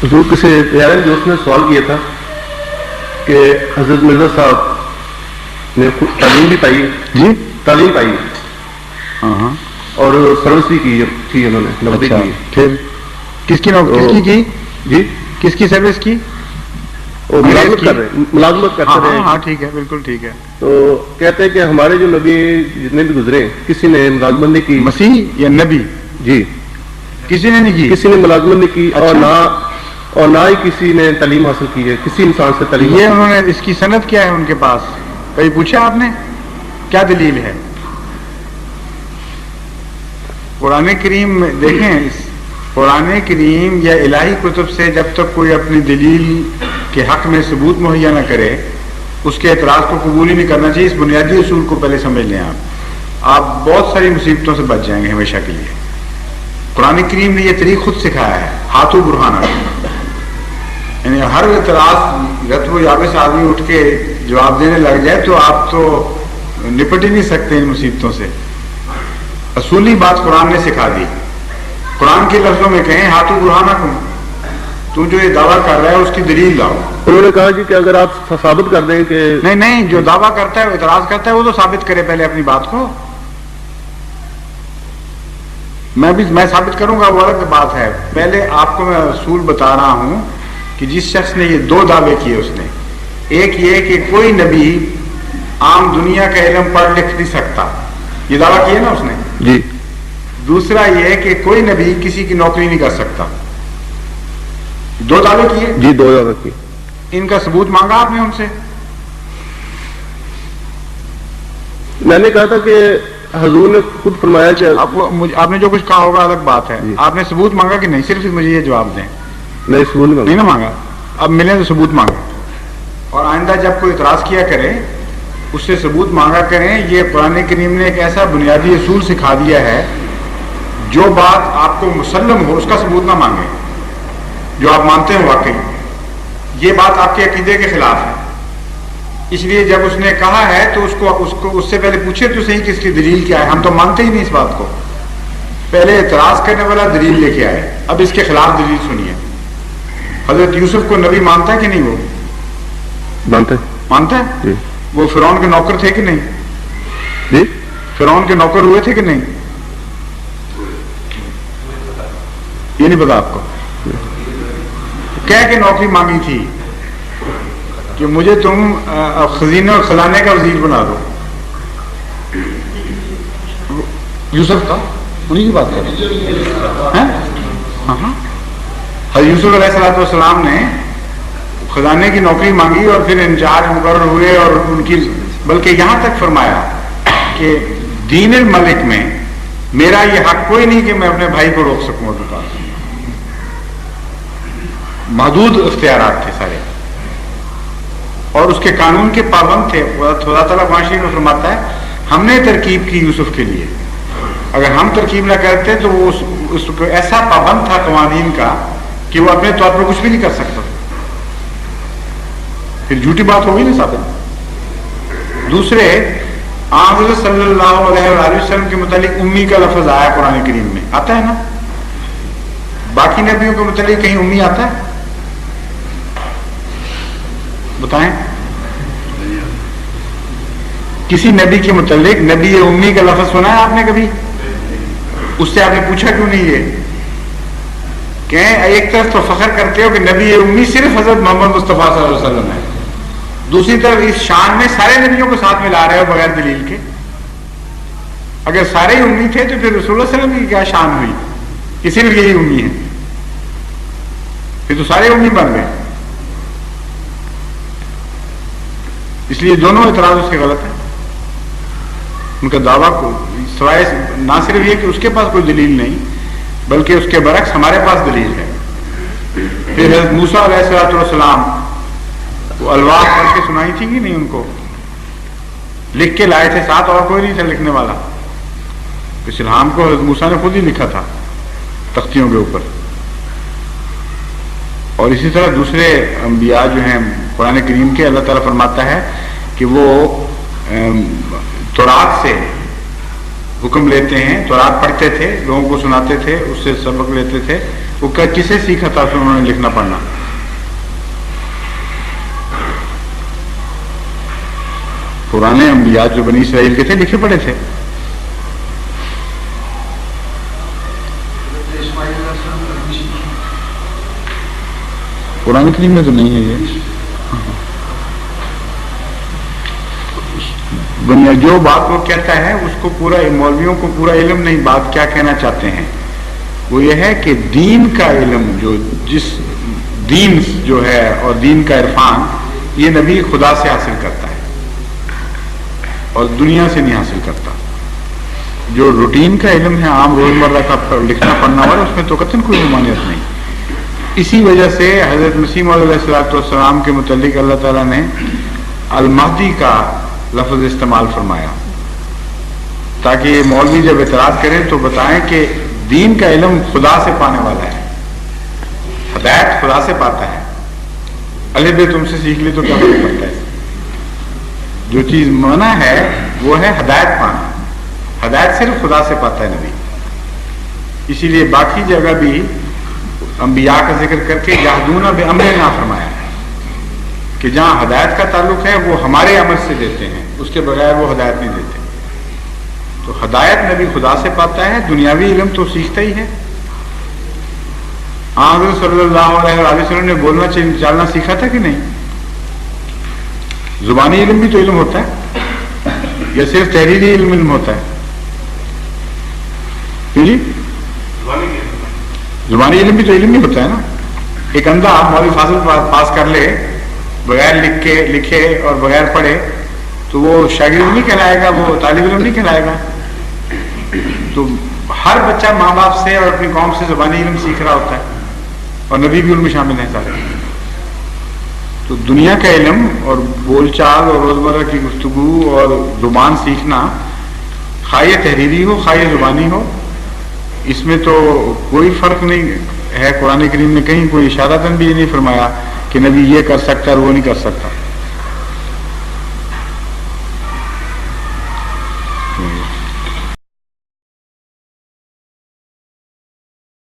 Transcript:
حضور کسی پیارے دوست نے سوال کیا تھا کہ حضرت مرزا صاحب نے تعلیم بھی پائی. جی تعلیم پائی اور سروس بھی کی تھی انہوں نے. اچھا پھر کس کی نوکری کی؟ جی کس کی سروس کی؟ ملازمت کرتے رہے. ہاں ٹھیک ہے بالکل ٹھیک ہے. تو کہتے ہیں کہ ہمارے جو نبی جتنے بھی گزرے کسی نے ملازمت نہیں کی. مسیح یا نبی؟ جی کسی نے نہیں کی. کسی نے ملازمت نہیں کی. اور نہ ہی کسی نے تعلیم حاصل کی ہے کسی انسان سے تعلیم. یہ انہوں نے اس کی سند کیا ہے ان کے پاس؟ کہیں پوچھا آپ نے کیا دلیل ہے؟ قرآن کریم میں دیکھیں، قرآن کریم یا الہی کتب سے جب تک کوئی اپنی دلیل کے حق میں ثبوت مہیا نہ کرے اس کے اعتراض کو قبول ہی نہیں کرنا چاہیے. اس بنیادی اصول کو پہلے سمجھ لیں. آپ بہت ساری مصیبتوں سے بچ جائیں گے ہمیشہ کے لیے. قرآن کریم نے یہ طریق خود سکھایا ہے، ہاتھوں برہانہ. یعنی ہر اعتراض رتب و یابس آدمی اٹھ کے جواب دینے لگ جائے تو آپ تو نپٹ ہی نہیں سکتے ان مصیبتوں سے. اصولی بات قرآن نے سکھا دی. قرآن کے لفظوں میں کہیں ہاتھوں برہانہ کم، تو جو یہ دعویٰ کر رہا ہے اس کی دلیل لاؤ. انہوں نے کہا جی کہ اگر آپ ثابت کر دیں کہ نہیں جو دعویٰ کرتا ہے اعتراض کرتا ہے وہ تو ثابت کرے پہلے اپنی بات کو. میں ثابت کروں گا وہ الگ بات ہے. پہلے آپ کو میں اصول بتا رہا ہوں کہ جس شخص نے یہ دو دعوے کیے اس نے، ایک یہ کہ کوئی نبی عام دنیا کا علم پڑھ لکھ نہیں سکتا، یہ دعویٰ کیا نا اس نے. جی. دوسرا یہ کہ کوئی نبی کسی کی نوکری نہیں کر سکتا. دو دعوے کیے. جی دو دعوے کیے. ان کا ثبوت مانگا آپ نے ان سے؟ میں نے کہا تھا کہ حضور نے خود فرمایا کہ آپ نے جو کچھ کہا ہوگا الگ بات ہے. آپ نے ثبوت مانگا کہ نہیں؟ صرف مجھے یہ جواب دیں. نہیں ثبوت نہیں نا مانگا. اب ملے تو ثبوت مانگا. اور آئندہ جب کوئی اعتراض کیا کرے اس سے ثبوت مانگا کریں. یہ قرآن کریم نے ایک ایسا بنیادی اصول سکھا دیا ہے، جو بات آپ کو مسلم ہو اس کا ثبوت نہ مانگیں، جو آپ مانتے ہیں واقعی یہ بات آپ کے عقیدے کے خلاف ہے. اس لیے جب اس نے کہا ہے تو اس سے پہلے پوچھے تو صحیح کہ اس کی دلیل کیا ہے. ہم تو مانتے ہی نہیں اس بات کو. پہلے اعتراض کرنے والا دلیل لے کے آئے. اب اس کے خلاف دلیل سنیے. حضرت یوسف کو نبی مانتا ہے کہ نہیں؟ وہ مانتا ہے. جی. وہ فرعون کے نوکر تھے کہ نہیں؟ جی. فرعون کے نوکر ہوئے تھے کہ نہیں؟ یہ نہیں پتا آپ کو؟ کہہ کے نوکری مانگی تھی کہ مجھے تم خزینے اور خزانے کا وزیر بنا دو. یوسف کا انہیں کی بات کر رہے ہیں. حضرت یوسف علیہ السلام نے خزانے کی نوکری مانگی اور پھر انچارج مقرر ہوئے اور ان کی، بلکہ یہاں تک فرمایا کہ دین الملک میں میرا یہ حق کوئی نہیں کہ میں اپنے بھائی کو روک سکوں. محدود اختیارات تھے سارے اور اس کے قانون کے پابند تھے. خدا تعالیٰ قرآن شریف میں فرماتا ہے ہم نے ترکیب کی یوسف کے لیے. اگر ہم ترکیب نہ کرتے تو وہ اس کو ایسا پابند تھا قوانین کا کہ وہ اپنے طور پر کچھ بھی نہیں کر سکتا. پھر جھوٹی بات ہوگی نا ثابت. دوسرے آن صلی اللہ علیہ وآلہ وسلم کے متعلق امی کا لفظ آیا قرآن کریم میں. آتا ہے نا؟ باقی نبیوں کے متعلق کہیں امی آتا ہے؟ بتائیں. کسی نبی کے متعلق نبی امی کا لفظ سنا ہے آپ نے کبھی؟ اس سے آپ نے پوچھا کیوں نہیں؟ یہ کہ ایک طرف تو فخر کرتے ہو کہ نبی امی صرف حضرت محمد مصطفیٰ صلی اللہ علیہ وسلم ہے، دوسری طرف اس شان میں سارے نبیوں کو ساتھ ملا رہے ہو بغیر دلیل کے. اگر سارے امی تھے تو پھر رسول اللہ صلی اللہ علیہ وسلم کی کیا شان ہوئی کہ صرف یہی امی ہے؟ پھر تو سارے امی بن گئے. اس لیے دونوں اعتراض اس کے غلط ہیں. ان کا دعویٰ کو سوائے نہ صرف یہ کہ اس کے پاس کوئی دلیل نہیں بلکہ اس کے برعکس ہمارے پاس دلیل ہے. پھر حضرت موسیٰ علیہ السلام وہ الواح پڑھ کے سنائی تھی کہ نہیں؟ ان کو لکھ کے لائے تھے ساتھ، اور کوئی نہیں تھا لکھنے والا. اس الہام کو حضرت موسیٰ نے خود ہی لکھا تھا تختیوں کے اوپر. اور اسی طرح دوسرے انبیاء جو ہیں قرآن کریم کے، اللہ تعالیٰ فرماتا ہے کہ وہ تورات سے حکم لیتے ہیں، تورات پڑھتے تھے، لوگوں کو سناتے تھے، اس سے سبق لیتے تھے وہ کسے سیکھا تھا پھر انہوں نے لکھنا پڑھنا؟ پرانے انبیاء جو بنی اسرائیل کے تھے لکھے پڑھے تھے. قرآن کریم میں تو نہیں ہے یہ. جو بات وہ کہتا ہے اس کو پورا، مولویوں کو پورا علم نہیں. بات کیا کہنا چاہتے ہیں وہ یہ ہے کہ دین کا علم، جس دین جو ہے اور دین کا عرفان، یہ نبی خدا سے حاصل کرتا ہے اور دنیا سے نہیں حاصل کرتا. جو روٹین کا علم ہے، عام روزمرہ کا لکھنا پڑھنا والا، اس میں تو قطعاً کوئی ممانعت نہیں. اسی وجہ سے حضرت مسیح موعود علیہ السلام کے متعلق اللہ تعالیٰ نے المہدی کا لفظ استعمال فرمایا، تاکہ مولوی جب اعتراض کریں تو بتائیں کہ دین کا علم خدا سے پانے والا ہے، ہدایت خدا سے پاتا ہے. الف ب تم سے سیکھ لی تو کیا فرق پڑتا ہے؟ جو چیز منع ہے وہ ہے ہدایت پانا. ہدایت صرف خدا سے پاتا ہے نبی. اسی لیے باقی جگہ بھی انبیاء کا ذکر کر کے یہدون بامرنا فرمایا ہے کہ جہاں ہدایت کا تعلق ہے وہ ہمارے عمل سے دیتے ہیں، اس کے بغیر وہ ہدایت نہیں دیتے. تو ہدایت نبی خدا سے پاتا ہے، دنیاوی علم تو سیکھتا ہی ہے. حضرت صلی اللہ علیہ وسلم نے بولنا چالنا سیکھا تھا کہ نہیں؟ زبانی علم بھی تو علم ہوتا ہے یا صرف تحریری علم ہوتا ہے؟ جی زبانی علم بھی تو علم ہی ہوتا ہے نا. ایک اندھا مولوی فاضل پاس کر لے بغیر لکھے اور بغیر پڑھے تو وہ شاگرد نہیں کہلائے گا، وہ طالب علم نہیں کہلائے گا. تو ہر بچہ ماں باپ سے اور اپنی قوم سے زبانی علم سیکھ رہا ہوتا ہے اور نبی بھی ان میں شامل ہیں سارے. تو دنیا کا علم اور بول چال اور روزمرہ کی گفتگو اور زبان سیکھنا، خواہ یہ تحریری ہو خواہ یہ زبانی ہو، اس میں تو کوئی فرق نہیں ہے. قرآن کریم نے کہیں کوئی اشارتاً بھی نہیں فرمایا کہ نبی یہ کر سکتا ہے اور وہ نہیں کر سکتا.